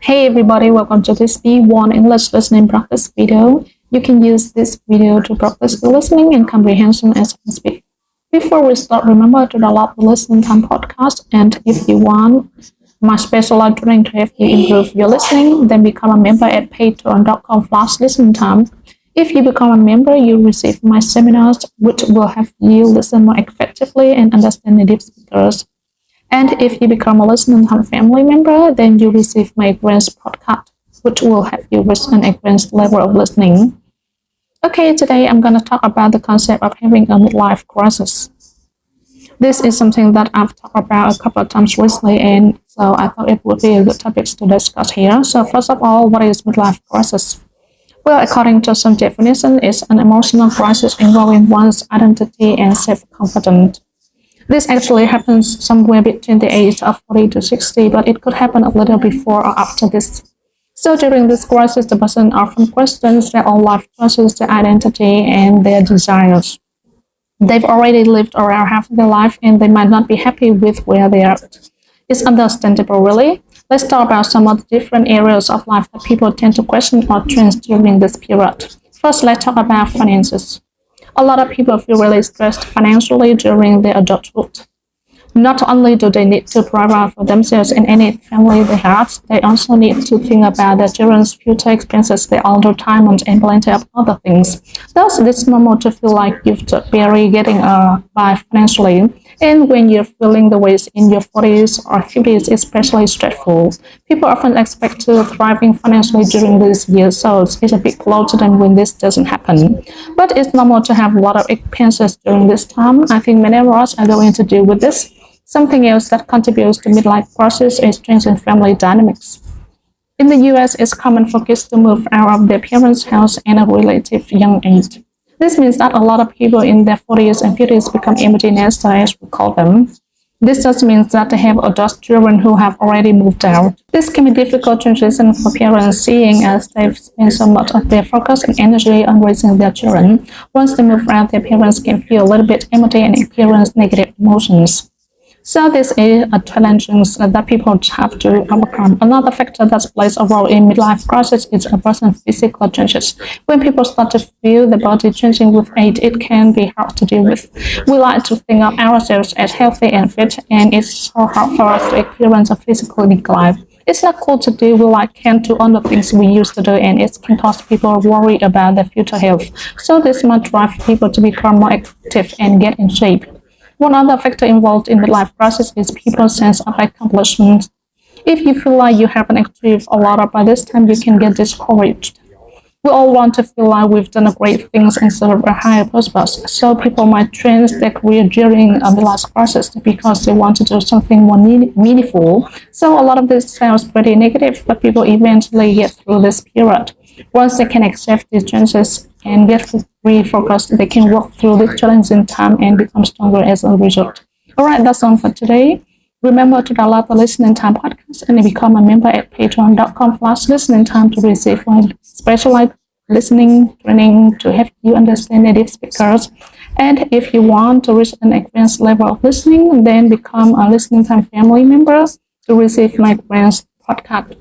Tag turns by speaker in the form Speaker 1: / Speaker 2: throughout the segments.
Speaker 1: Hey everybody, welcome to this B1 English listening practice video. You can use this video to practice the listening and comprehension as you speak. Before we start, remember to download the Listening Time podcast, and if you want my specialized training to help you improve your listening, then become a member at patreon.com/listening time. If you become a member, you receive my seminars, which will help you listen more effectively and understand native speakers. And if you become a Listening Time family member, then you receive my advanced podcast, which will help you reach an advanced level of listening. Okay, today I'm going to talk about the concept of having a midlife crisis. This is something that I've talked about a couple of times recently, and so I thought it would be a good topic to discuss here. So first of all, what is midlife crisis? Well, according to some definition, it's an emotional crisis involving one's identity and self-confidence. This actually happens somewhere between the age of 40 to 60, but it could happen a little before or after this. So during this crisis, the person often questions their own life choices, their identity, and their desires. They've already lived around half of their life, and they might not be happy with where they are. It's understandable, really. Let's talk about some of the different areas of life that people tend to question or change during this period. First, let's talk about finances. A lot of people feel really stressed financially during their adulthood. Not only do they need to provide for themselves and any family they have, they also need to think about their children's future expenses, their own retirement, and plenty of other things. Thus, it's normal to feel like you've barely getting by financially. And when you're feeling the ways in your 40s or 50s, it's especially stressful. People often expect to thriving financially during these years, so it's a big blow to them when this doesn't happen. But it's normal to have a lot of expenses during this time. I think many of us are going to deal with this. Something else that contributes to midlife crisis is change in family dynamics. In the US, it's common for kids to move out of their parents' house at a relatively young age. This means that a lot of people in their 40s and 50s become empty nesters, as we call them. This just means that they have adult children who have already moved out. This can be difficult transition for parents, seeing as they've spent so much of their focus and energy on raising their children. Once they move out, their parents can feel a little bit empty and experience negative emotions. So this is a challenge that people have to overcome. Another factor that plays a role in midlife crisis is a person's physical changes. When people start to feel the body changing with age, it can be hard to deal with. We like to think of ourselves as healthy and fit, and it's so hard for us to experience a physical decline. It's not cool to do. We can't do all the things we used to do, and it can cause people worry about their future health. So this might drive people to become more active and get in shape. One other factor involved in the life crisis is people's sense of accomplishment. If you feel like you haven't achieved a lot by this time, you can get discouraged. We all want to feel like we've done great things and serve a higher purpose, so people might change their career during the life crisis because they want to do something more meaningful. So a lot of this sounds pretty negative, but people eventually get through this period. Once they can accept these changes and get refocused, they can work through the challenging time and become stronger as a result. Alright, that's all for today. Remember to download the Listening Time podcast and become a member at patreon.com/listening time to receive my specialized listening training to help you understand native speakers. And if you want to reach an advanced level of listening, then become a Listening Time family member to receive my advanced podcast.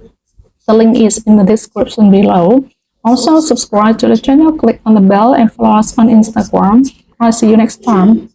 Speaker 1: The link is in the description below. Also, subscribe to the channel, click on the bell, and follow us on Instagram. I'll see you next time.